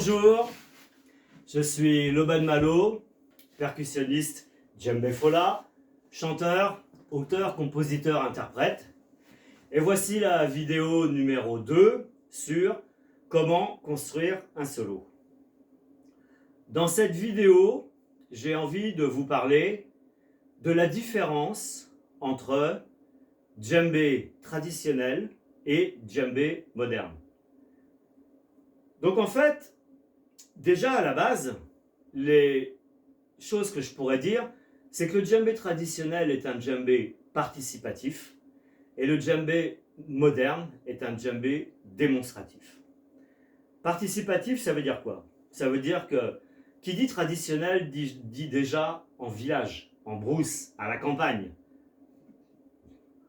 Bonjour, je suis Loban Malo, percussionniste djembé fola, chanteur, auteur, compositeur, interprète. Et voici la vidéo numéro 2 sur comment construire un solo. Dans cette vidéo, j'ai envie de vous parler de la différence entre djembé traditionnel et djembé moderne. Donc en fait, déjà à la base, les choses que je pourrais dire, c'est que le djembé traditionnel est un djembé participatif et le djembé moderne est un djembé démonstratif. Participatif, ça veut dire quoi? Ça veut dire que qui dit traditionnel dit déjà en village, en brousse, à la campagne.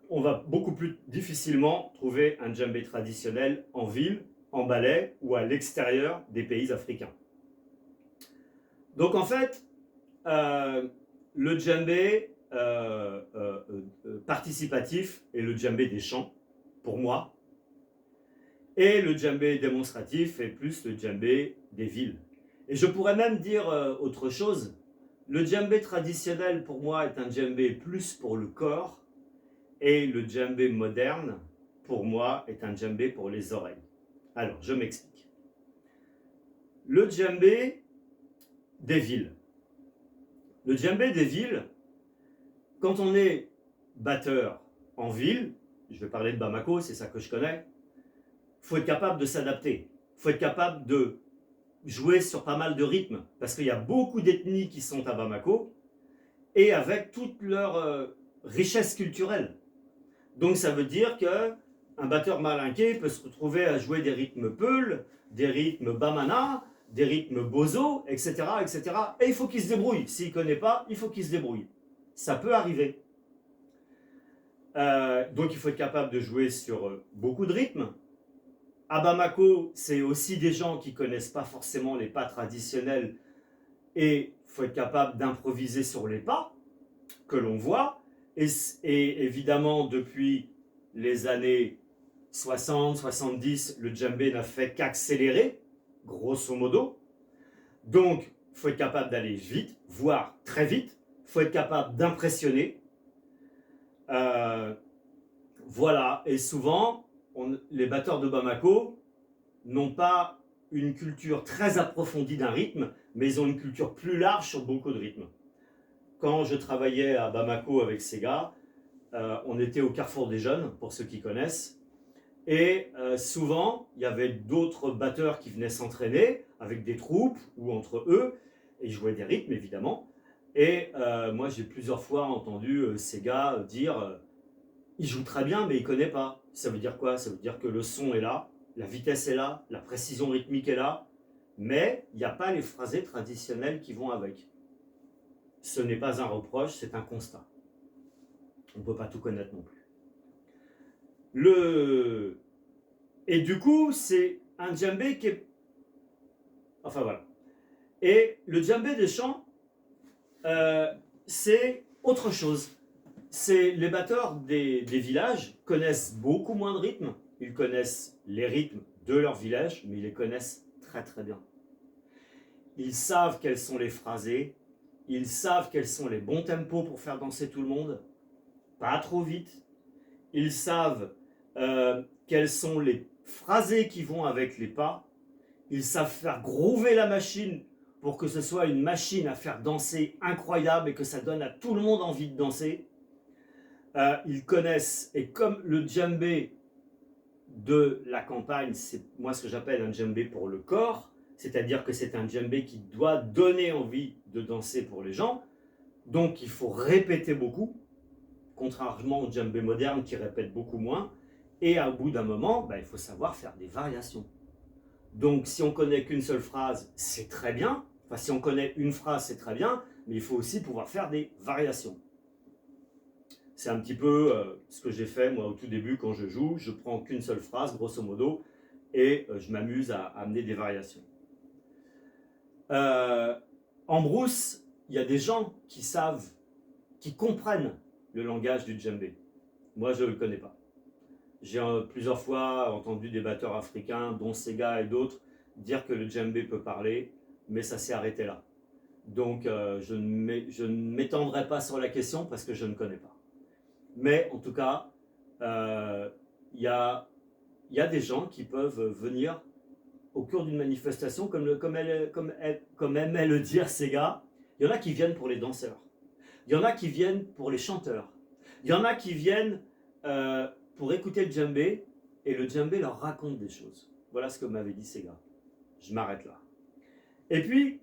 On va beaucoup plus difficilement trouver un djembé traditionnel en ville, en ballet ou à l'extérieur des pays africains. Donc en fait, le djembé participatif est le djembé des champs, pour moi, et le djembé démonstratif est plus le djembé des villes. Et je pourrais même dire autre chose, le djembé traditionnel pour moi est un djembé plus pour le corps, et le djembé moderne, pour moi, est un djembé pour les oreilles. Alors, je m'explique. Le djembé des villes. Le djembé des villes, quand on est batteur en ville, je vais parler de Bamako, c'est ça que je connais, il faut être capable de s'adapter. Il faut être capable de jouer sur pas mal de rythmes, parce qu'il y a beaucoup d'ethnies qui sont à Bamako, et avec toute leur richesse culturelle. Donc ça veut dire qu'un batteur malinké peut se retrouver à jouer des rythmes Peul, des rythmes Bamana, des rythmes Bozo, etc., etc. Et il faut qu'il se débrouille. S'il ne connaît pas, il faut qu'il se débrouille. Ça peut arriver. Donc il faut être capable de jouer sur beaucoup de rythmes. À Bamako, c'est aussi des gens qui ne connaissent pas forcément les pas traditionnels et il faut être capable d'improviser sur les pas que l'on voit. Et évidemment, depuis les années 60, 70, le djembé n'a fait qu'accélérer, grosso modo. Donc, il faut être capable d'aller vite, voire très vite. Il faut être capable d'impressionner. Voilà. Et souvent, les batteurs de Bamako n'ont pas une culture très approfondie d'un rythme, mais ils ont une culture plus large sur beaucoup de rythmes. Quand je travaillais à Bamako avec ces gars, on était au Carrefour des Jeunes, pour ceux qui connaissent, et souvent, il y avait d'autres batteurs qui venaient s'entraîner avec des troupes ou entre eux, et ils jouaient des rythmes, évidemment. Et moi, j'ai plusieurs fois entendu ces gars dire il joue très bien, mais il ne connaît pas. Ça veut dire quoi? Ça veut dire que le son est là, la vitesse est là, la précision rythmique est là, mais il n'y a pas les phrasés traditionnels qui vont avec. Ce n'est pas un reproche, c'est un constat. On ne peut pas tout connaître non plus. Et du coup, c'est un djembé qui est... Enfin voilà. Et le djembé des champs, c'est autre chose. Les batteurs des villages connaissent beaucoup moins de rythmes. Ils connaissent les rythmes de leur village, mais ils les connaissent très très bien. Ils savent quels sont les phrasés, ils savent quels sont les bons tempos pour faire danser tout le monde, pas trop vite. Ils savent quels sont les phrasés qui vont avec les pas. Ils savent faire groover la machine pour que ce soit une machine à faire danser incroyable et que ça donne à tout le monde envie de danser. Ils connaissent, et comme le djembé de la campagne, c'est moi ce que j'appelle un djembé pour le corps, c'est-à-dire que c'est un djembé qui doit donner envie de danser pour les gens, donc il faut répéter beaucoup, contrairement au djembé moderne qui répète beaucoup moins, et au bout d'un moment, il faut savoir faire des variations. Donc si on connaît qu'une seule phrase, c'est très bien, enfin si on connaît une phrase, c'est très bien, mais il faut aussi pouvoir faire des variations. C'est un petit peu ce que j'ai fait moi au tout début quand je joue, je prends qu'une seule phrase, grosso modo, et je m'amuse à amener des variations. En brousse, il y a des gens qui savent, qui comprennent le langage du djembé. Moi, je ne le connais pas. J'ai plusieurs fois entendu des batteurs africains, dont Sega et d'autres, dire que le djembé peut parler, mais ça s'est arrêté là. Donc je ne m'étendrai pas sur la question parce que je ne connais pas. Mais en tout cas, il y a des gens qui peuvent venir au cours d'une manifestation, comme aimait le dire Sega. Il y en a qui viennent pour les danseurs. Il y en a qui viennent pour les chanteurs. Il y en a qui viennent pour écouter le djembé, et le djembé leur raconte des choses. Voilà ce que m'avait dit Sega. Je m'arrête là. Et puis,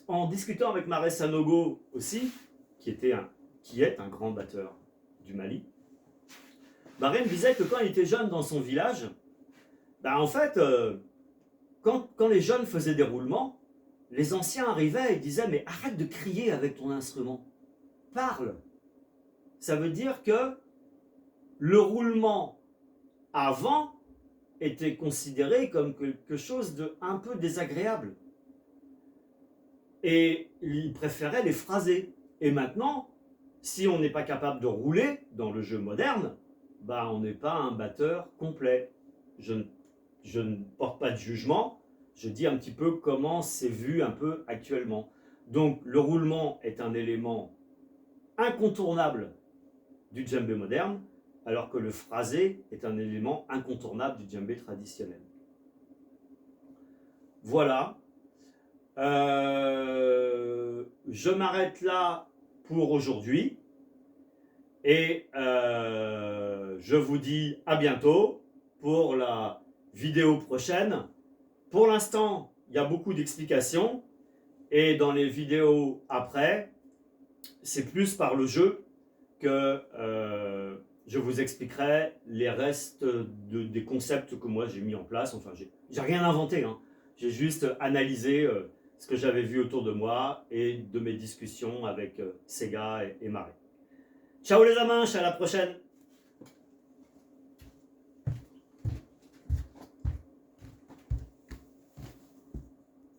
en discutant avec Mare Sanogo aussi, qui est un grand batteur du Mali, Mare me disait que quand il était jeune dans son village, en fait, quand les jeunes faisaient des roulements, les anciens arrivaient et disaient « Mais arrête de crier avec ton instrument, parle !» Ça veut dire que le roulement avant était considéré comme quelque chose de un peu désagréable. Et ils préféraient les phraser. Et maintenant, si on n'est pas capable de rouler dans le jeu moderne, on n'est pas un batteur complet. Je ne porte pas de jugement, je dis un petit peu comment c'est vu un peu actuellement. Donc le roulement est un élément incontournable du djembé moderne, alors que le phrasé est un élément incontournable du djembé traditionnel. Voilà. Je m'arrête là pour aujourd'hui et je vous dis à bientôt pour la vidéo prochaine. Pour l'instant, il y a beaucoup d'explications et dans les vidéos après, c'est plus par le jeu que je vous expliquerai les restes des concepts que moi j'ai mis en place. Enfin, j'ai rien inventé, hein. J'ai juste analysé ce que j'avais vu autour de moi et de mes discussions avec Sega et Mare. Ciao les amanches, à la prochaine!